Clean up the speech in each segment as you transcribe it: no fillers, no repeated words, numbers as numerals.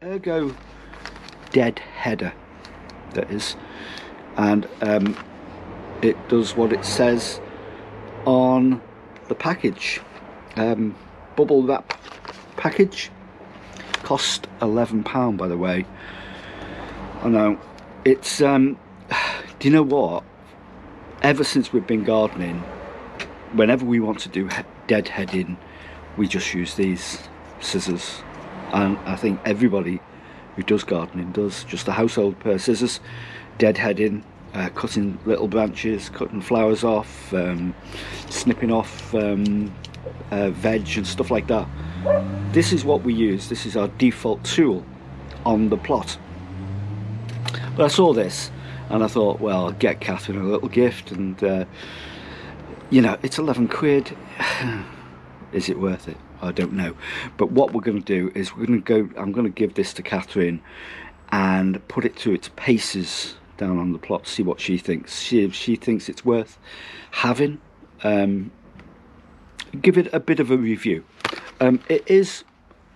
Ergo Deadheader, that is, and it does what it says on the package. Bubble wrap package, cost £11, by the way. I know it's do you know what, ever since we've been gardening, whenever we want to do deadheading, we just use these scissors, and I think everybody who does gardening does. Just a household pair of scissors, deadheading, cutting little branches, cutting flowers off, snipping off veg and stuff like that. This is what we use. This is our default tool on the plot. But I saw this and I thought, well, I'll get Catherine a little gift, and you know, it's 11 quid. Is it worth it? I don't know. But what we're going to do is I'm going to give this to Catherine and put it through its paces down on the plot, see what she thinks. If she thinks it's worth having, give it a bit of a review. It is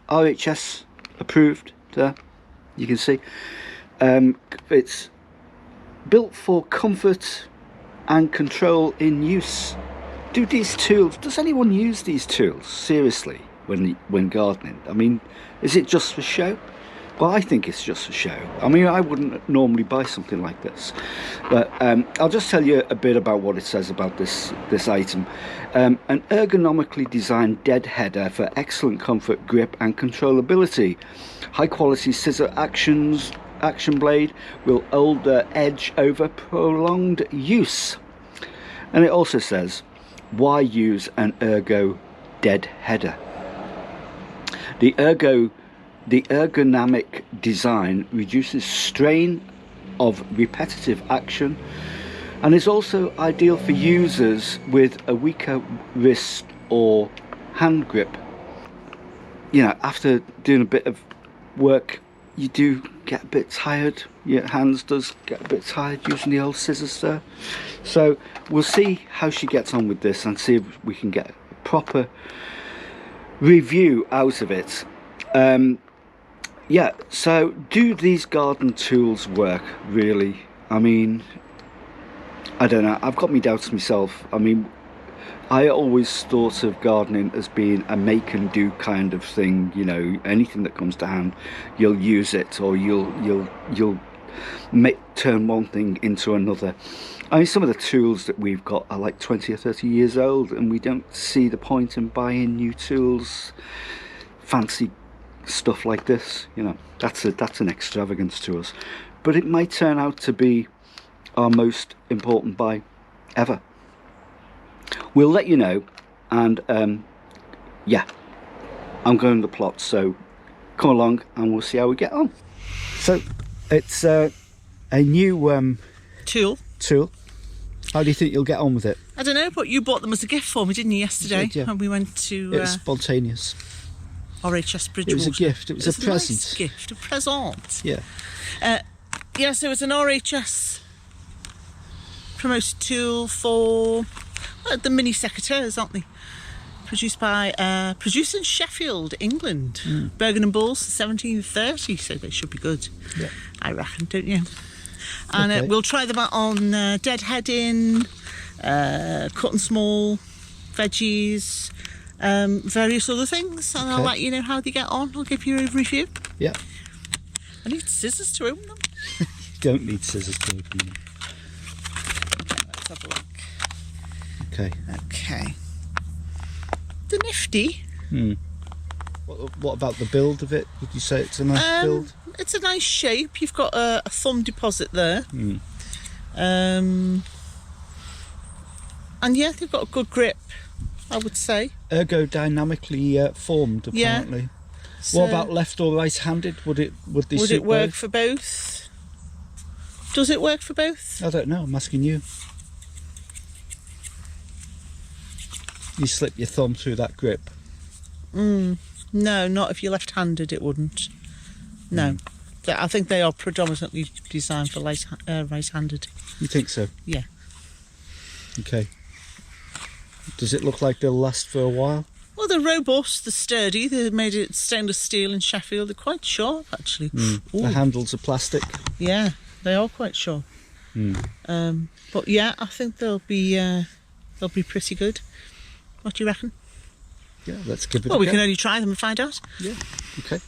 RHS approved, there you can see. It's built for comfort and control in use. Does anyone use these tools seriously when gardening? I mean, is it just for show? Well, I think it's just for show. I mean, I wouldn't normally buy something like this, but I'll just tell you a bit about what it says about this item. An ergonomically designed deadheader for excellent comfort, grip and controllability. High quality scissor action blade will hold the edge over prolonged use. And it also says, why use an Ergo deadheader? The ergonomic design reduces strain of repetitive action and is also ideal for users with a weaker wrist or hand grip. You know, after doing a bit of work, you do get a bit tired. Your hands does get a bit tired using the old scissors there. So we'll see how she gets on with this and see if we can get a proper review out of it. Yeah, so do these garden tools work, really? I mean, I don't know, I've got my doubts myself. I mean, I always thought of gardening as being a make and do kind of thing. You know, anything that comes to hand, you'll use it, or you'll turn one thing into another. I mean, some of the tools that we've got are like 20 or 30 years old, and we don't see the point in buying new tools, fancy stuff like this. You know, that's an extravagance to us, but it might turn out to be our most important buy ever. We'll let you know, and yeah, I'm going to the plot, so come along and we'll see how we get on. So it's a new tool. How do you think you'll get on with it? I don't know, but you bought them as a gift for me, didn't you, yesterday? I did, yeah. And we went to it was spontaneous. RHS Bridgewater. It was a gift. It was a present. Nice gift, a present. Yeah. Yes, it was an RHS promoted tool for the mini secateurs, aren't they? Produced in Sheffield, England. Bergen and Bulls, 1730, so they should be good. Yeah. I reckon, don't you? And okay. We'll try them out on deadheading, cutting small veggies, various other things, and okay. I'll let you know how they get on. I'll give you a review. Yeah. I need scissors to open them. You don't need scissors to open them. Let's have a look. Okay. Okay. They're nifty. What about the build of it? Would you say it's a nice build? It's a nice shape. You've got a thumb deposit there. And yeah, they've got a good grip, I would say. Ergodynamically formed, apparently. Yeah. So what about left or right-handed? Would it work for both? Does it work for both? I don't know. I'm asking you. You slip your thumb through that grip. No, not if you're left-handed. It wouldn't. No, I think they are predominantly designed for right-handed. You think so? Yeah. Okay. Does it look like they'll last for a while? Well, they're robust, they're sturdy, they made it stainless steel in Sheffield. They're quite sharp, actually. The handles are plastic. Yeah, they are quite sharp. But yeah, I think they'll be pretty good. What do you reckon? Yeah, let's give it a Well, go. we can only try them and find out. Yeah, okay.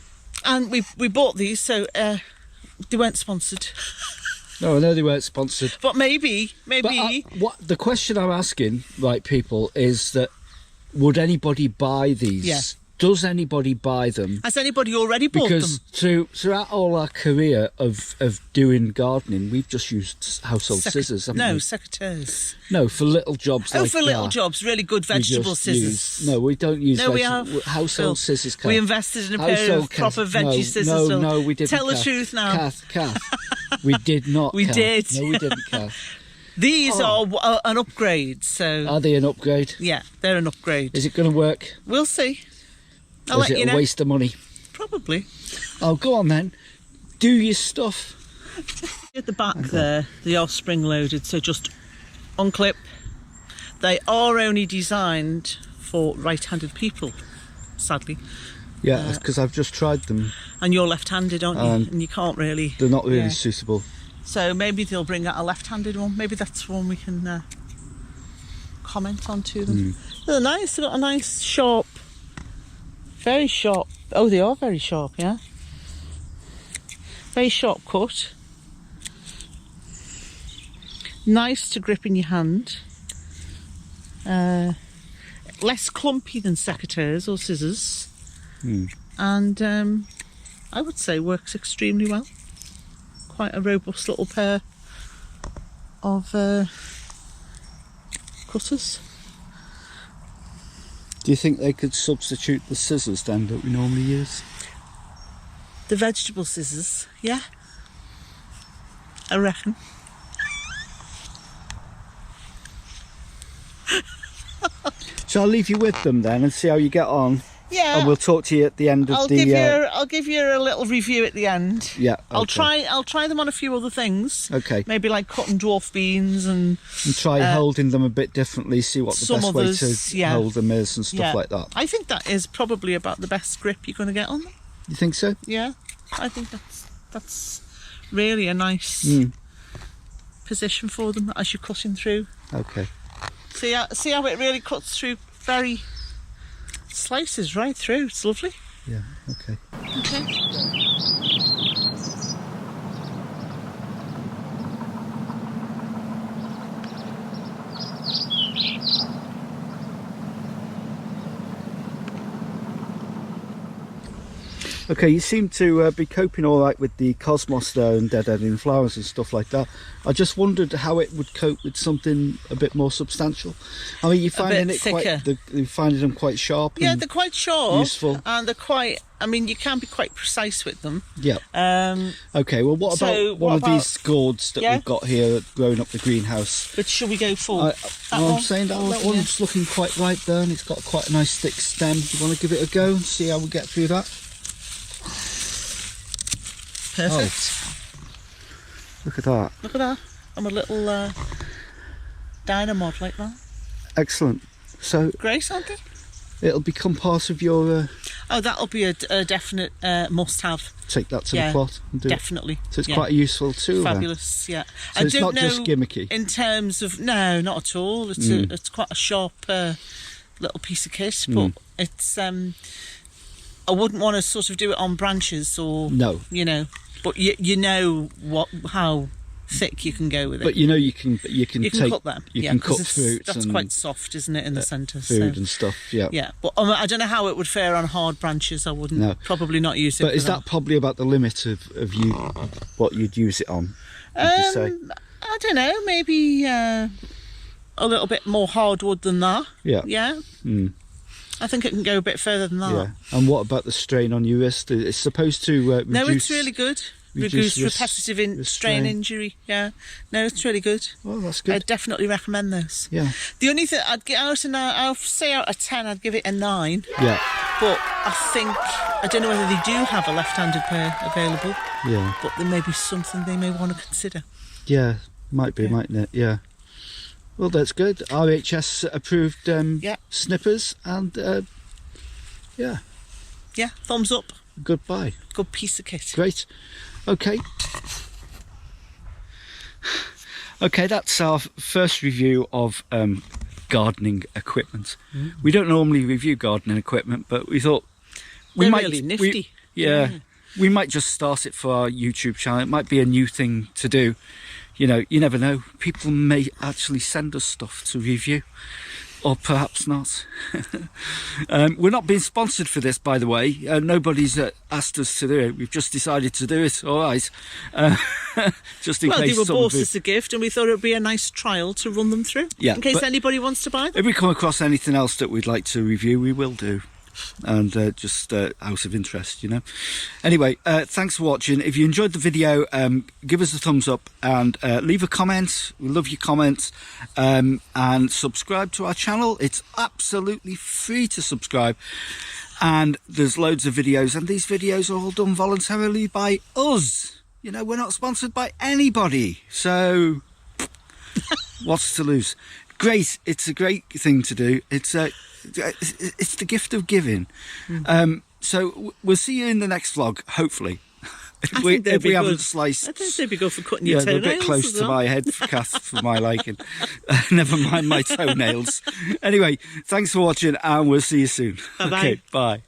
And we bought these, so they weren't sponsored. No, I know they weren't sponsored. But maybe. But what the question I'm asking, right, people, is that would anybody buy these? Yeah. Does anybody buy them? Has anybody already bought Because them? throughout all our career of doing gardening, we've just used household scissors, haven't we? secateurs. No, for little jobs like For little that, jobs, really good we vegetable just scissors. no, we don't use No, we household scissors. Kath. We invested in a pair of proper veggie scissors. No, Phil. no, we didn't. Tell the Kath. truth now. Kath, we did not. We Kath. did. No, we didn't, Kath. These are an upgrade, so... Are they an upgrade? Yeah, they're an upgrade. Is it going to work? We'll see. I'll Or let is you it a know. waste of money? Probably. Oh, go on then. Do your stuff. At the back there, they are spring loaded, so just unclip. They are only designed for right-handed people, sadly. Yeah, because I've just tried them. And you're left-handed, aren't you? And you can't really... They're not really Yeah. suitable. So maybe they'll bring out a left-handed one. Maybe that's one we can comment on to them. They're nice. They've got a nice sharp, very sharp. Oh, they are very sharp, yeah. Very sharp cut. Nice to grip in your hand. Less clumpy than secateurs or scissors. And I would say works extremely well. Quite a robust little pair of cutters. Do you think they could substitute the scissors then that we normally use? The vegetable scissors, yeah. I reckon. So I'll leave you with them then and see how you get on. Yeah. And we'll talk to you at the end of I'll give you a little review at the end. Yeah. I'll okay. try them on a few other things. Okay. Maybe like cutting dwarf beans and try holding them a bit differently, see what the some best others, way to yeah. hold them is and stuff like that. I think that is probably about the best grip you're going to get on them. You think so? Yeah. I think that's really a nice position for them as you're cutting through. Okay. See how it really cuts through, very slices right through. It's lovely. Yeah, okay. Okay. Okay, you seem to be coping all right with the cosmos there and deadheading flowers and stuff like that. I just wondered how it would cope with something a bit more substantial. I mean, you're finding it thicker. you're finding them quite sharp. Yeah, and they're quite sharp. useful. And they're quite, I mean, you can be quite precise with them. Yeah. Okay, well, what so about what one about- of these gourds that Yeah? we've got here growing up the greenhouse? But shall we go for I'm one? saying that Or- one's looking quite ripe there, and it's got quite a nice thick stem. Do you want to give it a go and see how we get through that? Perfect. Look at that. Look at that. I'm a little dynamod like that. Excellent. So Great, aren't they? it'll become part of your... Oh, that'll be a definite must-have. take that to Yeah, the plot and do definitely. it. So it's Yeah. quite a useful tool then. Fabulous, yeah. So it's not just gimmicky? In terms of, no, not at all. It's it's quite a sharp little piece of kit, but it's I wouldn't want to sort of do it on branches or No. you know, but you know how thick you can go with it. But you know you can take, cut them. you yeah, can 'cause cut fruits that's and quite soft, isn't it, in the centre? food So. and stuff. Yeah. Yeah, but I don't know how it would fare on hard branches. I wouldn't No. probably not use it. But for is that probably about the limit of you what you'd use it on? Would you say? I don't know. Maybe a little bit more hardwood than that. Yeah. Yeah. Mm. I think it can go a bit further than that. Yeah. And what about the strain on your wrist? It's supposed to reduce. No, it's really good. Reduce risk- repetitive risk strain strain. injury. Yeah. No, it's really good. Well, that's I good. definitely recommend those. Yeah. The only thing I'd get out, I'll say out of 10, I'd give it a 9. Yeah. But I don't know whether they do have a left-handed pair available. Yeah. But there may be something they may want to consider. Yeah. Might be, mightn't it? Yeah. Well, that's good. RHS approved Yeah. Snippers and Yeah. Yeah, thumbs up. Goodbye. Good piece of kit. Great. Okay. Okay, that's our first review of gardening equipment. We don't normally review gardening equipment, but we thought They're really nifty. We might just start it for our YouTube channel. It might be a new thing to do. You know, you never know. People may actually send us stuff to review, or perhaps not. We're not being sponsored for this, by the way. Nobody's asked us to do it. We've just decided to do it. All right. Just in case. Well, they were bought as a gift, and we thought it would be a nice trial to run them through. Yeah, in case anybody wants to buy them. If we come across anything else that we'd like to review, we will do. And just out of interest, you know. Anyway, thanks for watching. If you enjoyed the video, give us a thumbs up and leave a comment. We love your comments. And subscribe to our channel. It's absolutely free to subscribe. And there's loads of videos, and these videos are all done voluntarily by us. You know, we're not sponsored by anybody, so what's to lose? Great, it's a great thing to do. It's the gift of giving. So we'll see you in the next vlog, hopefully. If we haven't sliced. I think they'd be good for cutting your toenails. They're a bit close to my head, Kath, for my liking. Never mind my toenails. Anyway, thanks for watching, and we'll see you soon. Bye-bye. Okay, bye.